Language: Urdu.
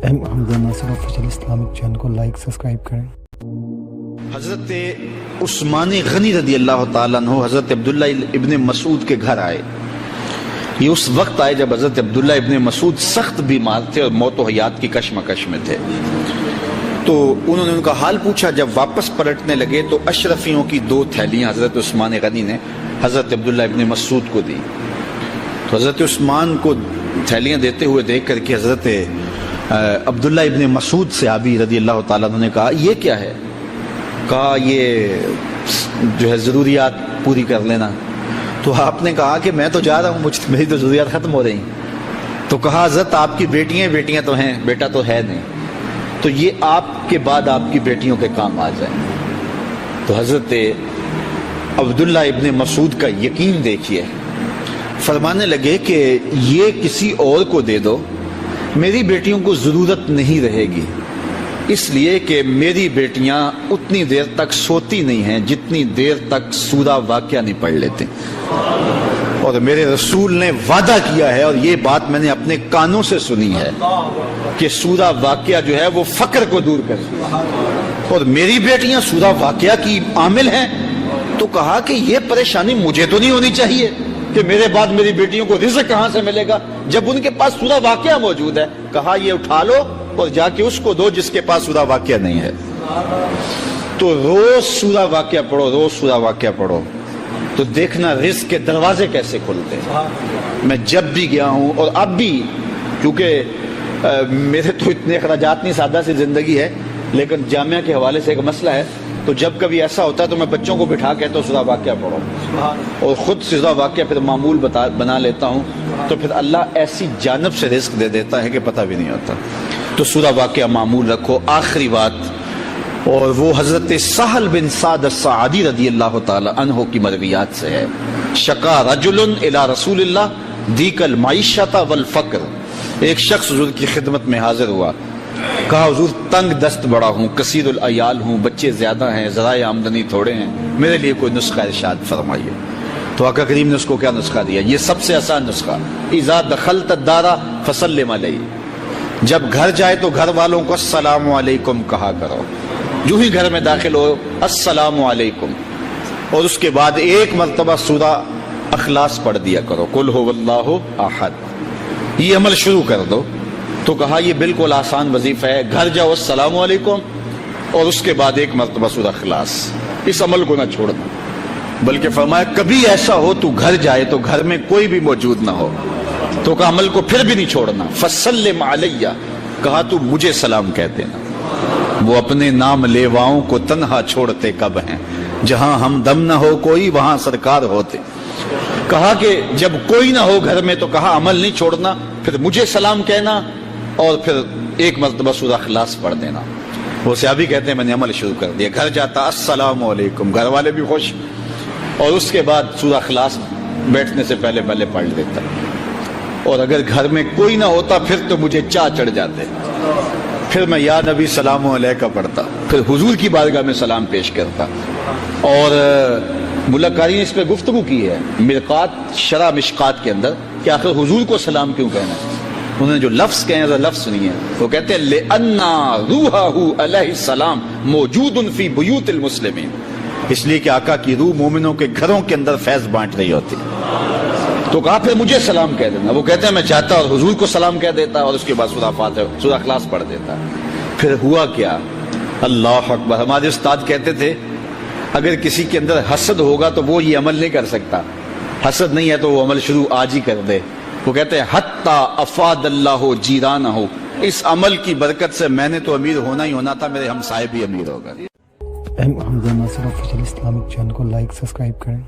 حمزہ ناصر آفیشل اسلامک چینل کو لائک سبسکرائب کریں۔ حضرت عثمان غنی رضی اللہ تعالیٰ عنہ حضرت عبداللہ ابن مسعود کے گھر آئے۔ یہ اس وقت آئے جب حضرت عبداللہ ابن مسعود سخت بیمار تھے اور موت و حیات کی کشمکش میں تھے۔ تو انہوں نے ان کا حال پوچھا۔ جب واپس پلٹنے لگے تو اشرفیوں کی 2 تھیلیاں حضرت عثمان غنی نے حضرت عبداللہ ابن مسعود کو دی۔ تو حضرت عثمان کو تھیلیاں دیتے ہوئے دیکھ کر کے حضرت عبداللہ ابن مسعود صحابی رضی اللہ تعالیٰ عنہ نے کہا یہ کیا ہے؟ کہا یہ جو ہے ضروریات پوری کر لینا۔ تو آپ نے کہا کہ میں تو جا رہا ہوں، میری تو ضروریات ختم ہو رہی ہیں۔ تو کہا حضرت آپ کی بیٹیاں تو ہیں، بیٹا تو ہے نہیں، تو یہ آپ کے بعد آپ کی بیٹیوں کے کام آ جائیں۔ تو حضرت عبداللہ ابن مسعود کا یقین دیکھیے، فرمانے لگے کہ یہ کسی اور کو دے دو، میری بیٹیوں کو ضرورت نہیں رہے گی، اس لیے کہ میری بیٹیاں اتنی دیر تک سوتی نہیں ہیں جتنی دیر تک سورہ واقعہ نہیں پڑھ لیتے، اور میرے رسول نے وعدہ کیا ہے، اور یہ بات میں نے اپنے کانوں سے سنی ہے کہ سورہ واقعہ جو ہے وہ فقر کو دور کرتی ہے، اور میری بیٹیاں سورہ واقعہ کی عامل ہیں۔ تو کہا کہ یہ پریشانی مجھے تو نہیں ہونی چاہیے کہ میرے بعد میری بیٹیوں کو رزق کہاں سے ملے گا جب ان کے پاس سورہ واقعہ موجود ہے۔ کہا یہ اٹھا لو اور جا کے اس کو دو جس کے پاس سورہ واقعہ نہیں ہے۔ تو روز سورہ واقعہ پڑھو، روز سورہ واقعہ پڑھو، تو دیکھنا رزق کے دروازے کیسے کھلتے ہیں۔ میں جب بھی گیا ہوں، اور اب بھی، کیونکہ میرے تو اتنے اخراجات نہیں، سادہ سی زندگی ہے، لیکن جامعہ کے حوالے سے ایک مسئلہ ہے، تو جب کبھی ایسا ہوتا ہے تو میں بچوں کو بٹھا کہتا ہوں سورہ واقعہ پڑھو، اور خود سورہ واقعہ پھر معمول بنا لیتا ہوں، تو پھر اللہ ایسی جانب سے رزق دے دیتا ہے کہ پتہ بھی نہیں ہوتا۔ تو سورہ واقعہ معمول رکھو۔ آخری بات، اور وہ حضرت سہل بن سعد الساعدی رضی اللہ تعالی عنہ کی مرویات سے ہے۔ شکا رجل الی رسول اللہ دیک المعیشۃ والفقر، ایک شخص حضور کی خدمت میں حاضر ہوا، کہا حضور تنگ دست بڑا ہوں، کثیر العیال ہوں، بچے زیادہ ہیں، ذرائع آمدنی تھوڑے ہیں، میرے لیے کوئی نسخہ ارشاد فرمائیے۔ تو آقا کریم نے اس کو کیا نسخہ دیا؟ یہ سب سے آسان نسخہ، اذا دخلت الدار فسلم علیہ، جب گھر جائے تو گھر والوں کو السلام علیکم کہا کرو، جو ہی گھر میں داخل ہو السلام علیکم، اور اس کے بعد ایک مرتبہ سورہ اخلاص پڑھ دیا کرو، قل هو اللہ احد، یہ عمل شروع کر دو۔ تو کہا یہ بالکل آسان وظیفہ ہے، گھر جاؤ السلام علیکم، اور اس کے بعد ایک مرتبہ سورہ اخلاص، اس عمل کو نہ چھوڑنا۔ بلکہ فرمایا کبھی ایسا ہو تو گھر جائے تو گھر میں کوئی بھی موجود نہ ہو، تو کہا عمل کو پھر بھی نہیں چھوڑنا، فسلم علیہ، کہا تو مجھے سلام کہہ دینا۔ وہ اپنے نام لیواؤں کو تنہا چھوڑتے کب ہیں، جہاں ہم دم نہ ہو کوئی وہاں سرکار ہوتے۔ کہا کہ جب کوئی نہ ہو گھر میں تو کہا عمل نہیں چھوڑنا، پھر مجھے سلام کہنا، اور پھر ایک مرتبہ سورہ اخلاص پڑھ دینا۔ وہ صحابی کہتے ہیں میں نے عمل شروع کر دیا، گھر جاتا السلام علیکم، گھر والے بھی خوش، اور اس کے بعد سورہ اخلاص بیٹھنے سے پہلے پڑھ لیتا، اور اگر گھر میں کوئی نہ ہوتا پھر تو مجھے چاہ چڑھ جاتے، پھر میں یا نبی سلام علیکہ پڑھتا، پھر حضور کی بارگاہ میں سلام پیش کرتا۔ اور ملکاری نے اس پہ گفتگو کی ہے مرقات شرح مشکات کے اندر کہ آخر حضور کو سلام کیوں کہنا ہے۔ انہوں نے جو لفظ کہے ہیں لفظ سنیے، وہ کہتے ہیں لِأَنَّا رُوحَهُ علیہ السلام موجود فی بیوت المسلمین، اس لیے کہ آقا کی روح مومنوں کے گھروں کے اندر فیض بانٹ رہی ہوتی۔ تو کہا پھر مجھے سلام کہہ دینا، وہ کہتے ہیں میں چاہتا اور حضور کو سلام کہہ دیتا، اور اس کے بعد سورہ فاتحہ سورہ اخلاص پڑھ دیتا۔ پھر ہوا کیا؟ اللہ اکبر، ہمارے استاد کہتے تھے اگر کسی کے اندر حسد ہوگا تو وہ یہ عمل نہیں کر سکتا، حسد نہیں ہے تو وہ عمل شروع آج ہی کر دے۔ وہ کہتے ہیں حتی افاد اللہ جیرانہ، اس عمل کی برکت سے میں نے تو امیر ہونا ہی ہونا تھا، میرے ہمسائے بھی امیر ہو گئے۔ حمزہ ناصر آفیشل اسلامک چینل کو لائک سبسکرائب کریں۔